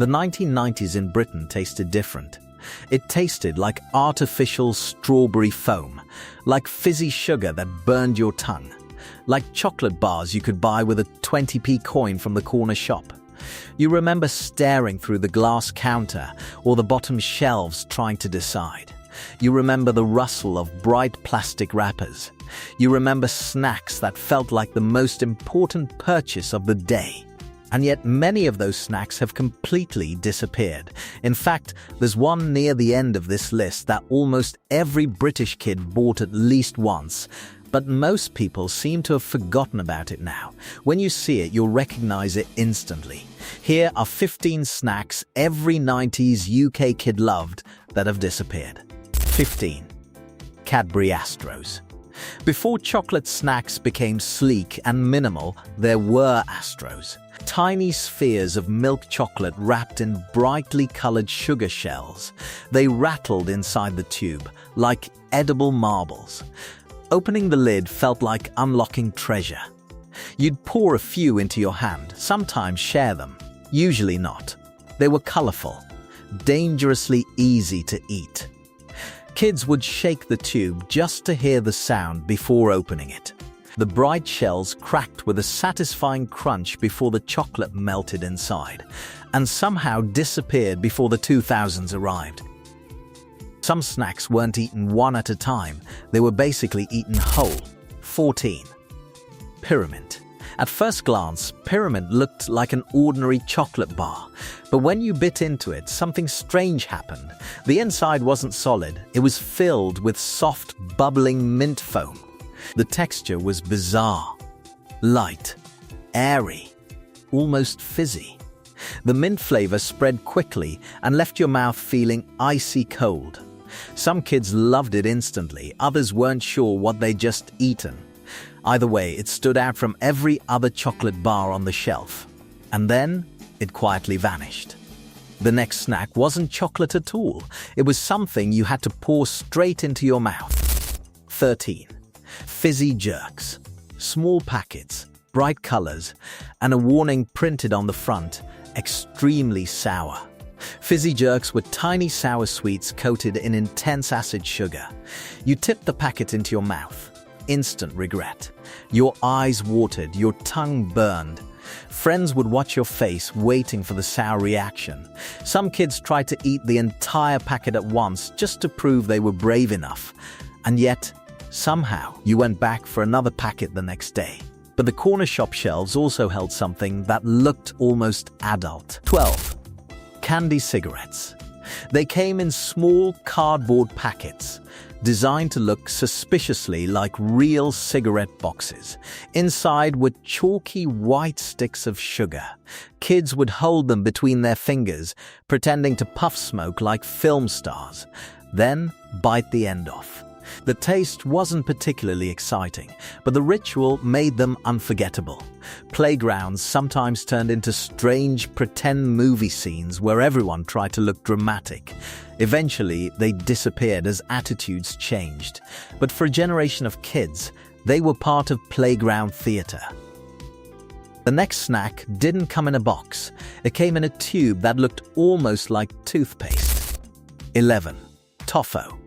The 1990s in Britain tasted different. It tasted like artificial strawberry foam, like fizzy sugar that burned your tongue, like chocolate bars you could buy with a 20p coin from the corner shop. You remember staring through the glass counter or the bottom shelves trying to decide. You remember the rustle of bright plastic wrappers. You remember snacks that felt like the most important purchase of the day. And yet many of those snacks have completely disappeared. In fact, there's one near the end of this list that almost every British kid bought at least once, but most people seem to have forgotten about it now. When you see it, you'll recognize it instantly. Here are 15 snacks every 90s UK kid loved that have disappeared. 15. Cadbury Astros. Before chocolate snacks became sleek and minimal, there were Astros. Tiny spheres of milk chocolate wrapped in brightly colored sugar shells. They rattled inside the tube like edible marbles. Opening the lid felt like unlocking treasure. You'd pour a few into your hand, sometimes share them, usually not. They were colorful, dangerously easy to eat. Kids would shake the tube just to hear the sound before opening it. The bright shells cracked with a satisfying crunch before the chocolate melted inside, and somehow disappeared before the 2000s arrived. Some snacks weren't eaten one at a time, they were basically eaten whole. 14. Pyramid. At first glance, Pyramid looked like an ordinary chocolate bar, but when you bit into it, something strange happened. The inside wasn't solid, it was filled with soft, bubbling mint foam. The texture was bizarre, light, airy, almost fizzy. The mint flavor spread quickly and left your mouth feeling icy cold. Some kids loved it instantly, others weren't sure what they'd just eaten. Either way, it stood out from every other chocolate bar on the shelf. And then, it quietly vanished. The next snack wasn't chocolate at all. It was something you had to pour straight into your mouth. 13. Fizzy Jerks. Small packets, bright colors, and a warning printed on the front, extremely sour. Fizzy Jerks were tiny sour sweets coated in intense acid sugar. You tipped the packet into your mouth. Instant regret. Your eyes watered, your tongue burned. Friends would watch your face, waiting for the sour reaction. Some kids tried to eat the entire packet at once just to prove they were brave enough. And yet, somehow, you went back for another packet the next day. But the corner shop shelves also held something that looked almost adult. 12. Candy cigarettes. They came in small cardboard packets, designed to look suspiciously like real cigarette boxes. Inside were chalky white sticks of sugar. Kids would hold them between their fingers, pretending to puff smoke like film stars, then bite the end off. The taste wasn't particularly exciting, but the ritual made them unforgettable. Playgrounds sometimes turned into strange pretend movie scenes where everyone tried to look dramatic. Eventually, they disappeared as attitudes changed. But for a generation of kids, they were part of playground theater. The next snack didn't come in a box. It came in a tube that looked almost like toothpaste. 11. Tofo.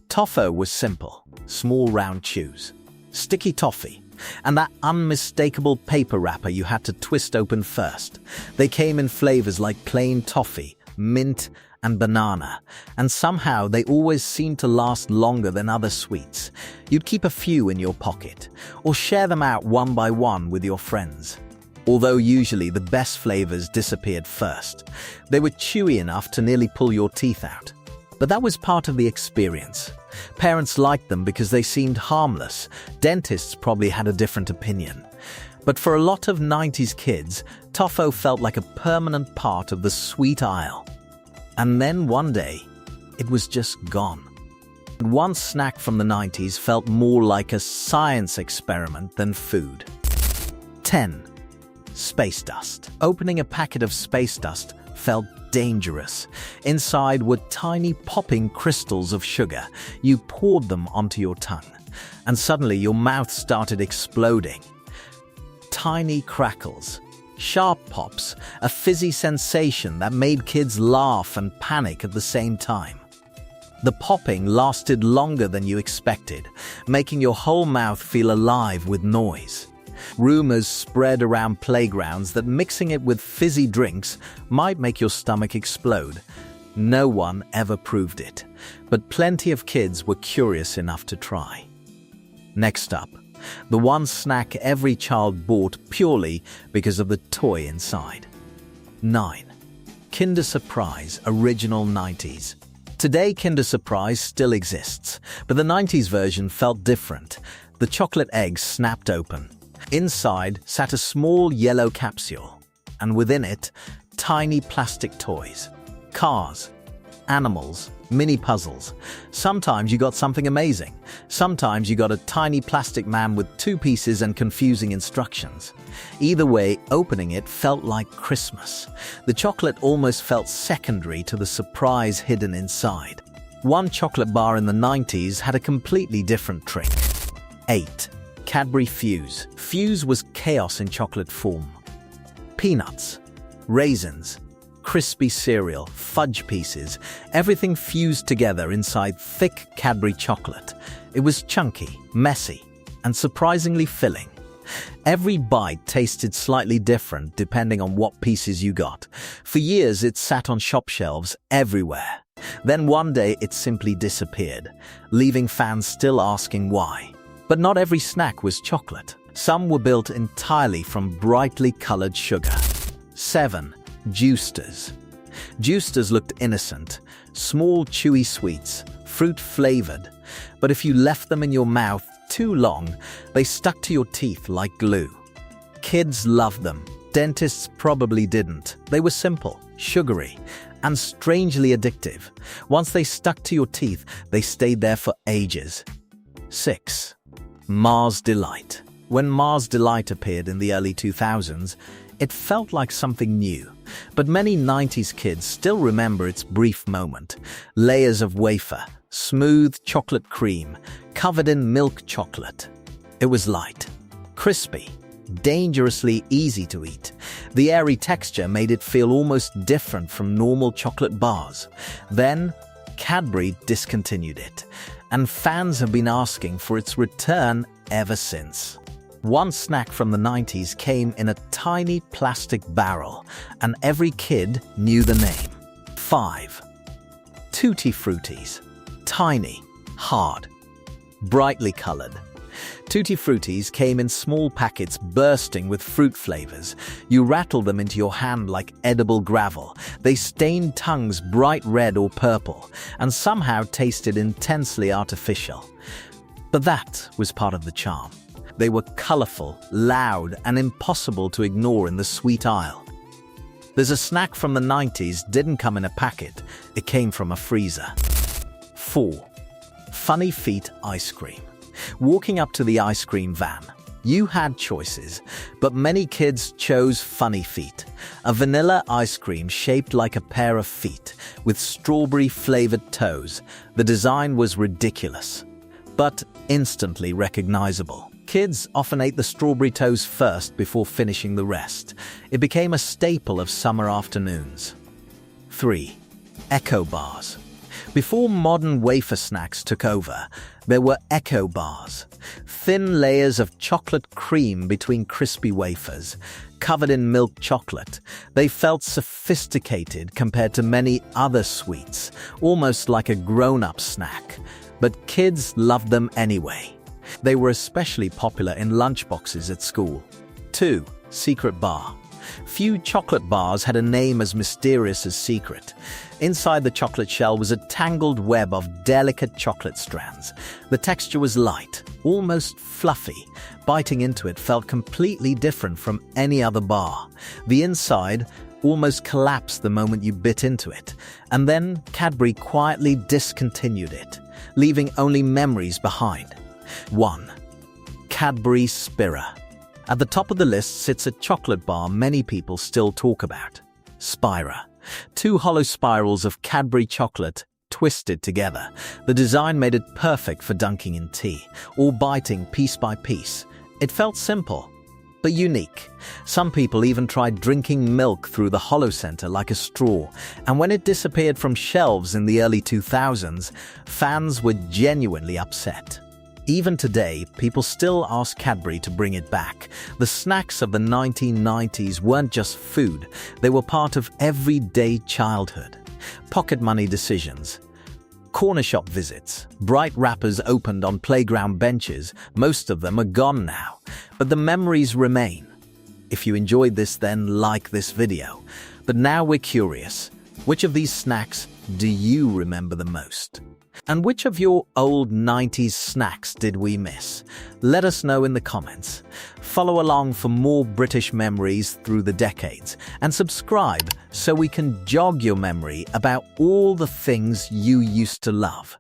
Tofo was simple, small round chews, sticky toffee, and that unmistakable paper wrapper you had to twist open first. They came in flavors like plain toffee, mint, and banana, and somehow they always seemed to last longer than other sweets. You'd keep a few in your pocket, or share them out one by one with your friends. Although usually the best flavors disappeared first. They were chewy enough to nearly pull your teeth out. But that was part of the experience. Parents liked them because they seemed harmless. Dentists probably had a different opinion. But for a lot of 90s kids, Tofo felt like a permanent part of the sweet aisle. And then one day, it was just gone. One snack from the 90s felt more like a science experiment than food. 10. Space dust. Opening a packet of space dust felt dangerous. Inside were tiny popping crystals of sugar. You poured them onto your tongue, and suddenly your mouth started exploding. Tiny crackles, Sharp pops, a fizzy sensation that made kids laugh and panic at the same time. The popping lasted longer than you expected, making your whole mouth feel alive with noise. Rumors spread around playgrounds that mixing it with fizzy drinks might make your stomach explode. No one ever proved it, but plenty of kids were curious enough to try. Next up, the one snack every child bought purely because of the toy inside. 9. Kinder Surprise Original 90's. Today, Kinder Surprise still exists, but the 90's version felt different. The chocolate eggs snapped open. Inside sat a small yellow capsule, and within it, tiny plastic toys, cars, animals, mini puzzles. Sometimes you got something amazing. Sometimes you got a tiny plastic man with 2 pieces and confusing instructions. Either way, opening it felt like Christmas. The chocolate almost felt secondary to the surprise hidden inside. One chocolate bar in the 90's had a completely different trick. 8. Cadbury Fuse. Fuse was chaos in chocolate form. Peanuts, raisins, crispy cereal, fudge pieces, everything fused together inside thick Cadbury chocolate. It was chunky, messy, and surprisingly filling. Every bite tasted slightly different depending on what pieces you got. For years, it sat on shop shelves everywhere. Then one day, it simply disappeared, leaving fans still asking why. But not every snack was chocolate. Some were built entirely from brightly colored sugar. 7. Juicers. Juicers looked innocent, small chewy sweets, fruit-flavored. But if you left them in your mouth too long, they stuck to your teeth like glue. Kids loved them. Dentists probably didn't. They were simple, sugary, and strangely addictive. Once they stuck to your teeth, they stayed there for ages. 6. Mars Delight. When Mars Delight appeared in the early 2000s, it felt like something new. But many 90's kids still remember its brief moment. Layers of wafer, smooth chocolate cream, covered in milk chocolate. It was light, crispy, dangerously easy to eat. The airy texture made it feel almost different from normal chocolate bars. Then, Cadbury discontinued it, and fans have been asking for its return ever since. One snack from the 90's came in a tiny plastic barrel, and every kid knew the name. 5. Tutti Fruttis. Tiny, hard, brightly colored. Tutti Fruttis came in small packets bursting with fruit flavors. You rattled them into your hand like edible gravel. They stained tongues bright red or purple, and somehow tasted intensely artificial. But that was part of the charm. They were colorful, loud, and impossible to ignore in the sweet aisle. There's a snack from the 90's didn't come in a packet, it came from a freezer. 4. Funny Feet Ice Cream. Walking up to the ice cream van, you had choices, but many kids chose Funny Feet, a vanilla ice cream shaped like a pair of feet with strawberry-flavored toes. The design was ridiculous, but instantly recognizable. Kids often ate the strawberry toes first before finishing the rest. It became a staple of summer afternoons. 3. Echo Bars. Before modern wafer snacks took over, there were Echo Bars. Thin layers of chocolate cream between crispy wafers, covered in milk chocolate. They felt sophisticated compared to many other sweets, almost like a grown-up snack. But kids loved them anyway. They were especially popular in lunchboxes at school. 2. Secret Bar. Few chocolate bars had a name as mysterious as Secret. Inside the chocolate shell was a tangled web of delicate chocolate strands. The texture was light, almost fluffy. Biting into it felt completely different from any other bar. The inside almost collapsed the moment you bit into it, and then Cadbury quietly discontinued it, leaving only memories behind. 1. Cadbury Spira. At the top of the list sits a chocolate bar many people still talk about. Spira. 2 hollow spirals of Cadbury chocolate twisted together. The design made it perfect for dunking in tea or biting piece by piece. It felt simple, but but unique. Some people even tried drinking milk through the hollow center like a straw, and when it disappeared from shelves in the early 2000s, fans were genuinely upset. Even today, people still ask Cadbury to bring it back. The snacks of the 1990s weren't just food, they were part of everyday childhood. Pocket money decisions, corner shop visits, bright wrappers opened on playground benches, most of them are gone now, but the memories remain. If you enjoyed this, then like this video. But now we're curious, which of these snacks do you remember the most? And which of your old 90s snacks did we miss? Let us know in the comments. Follow along for more British memories through the decades, and subscribe so we can jog your memory about all the things you used to love.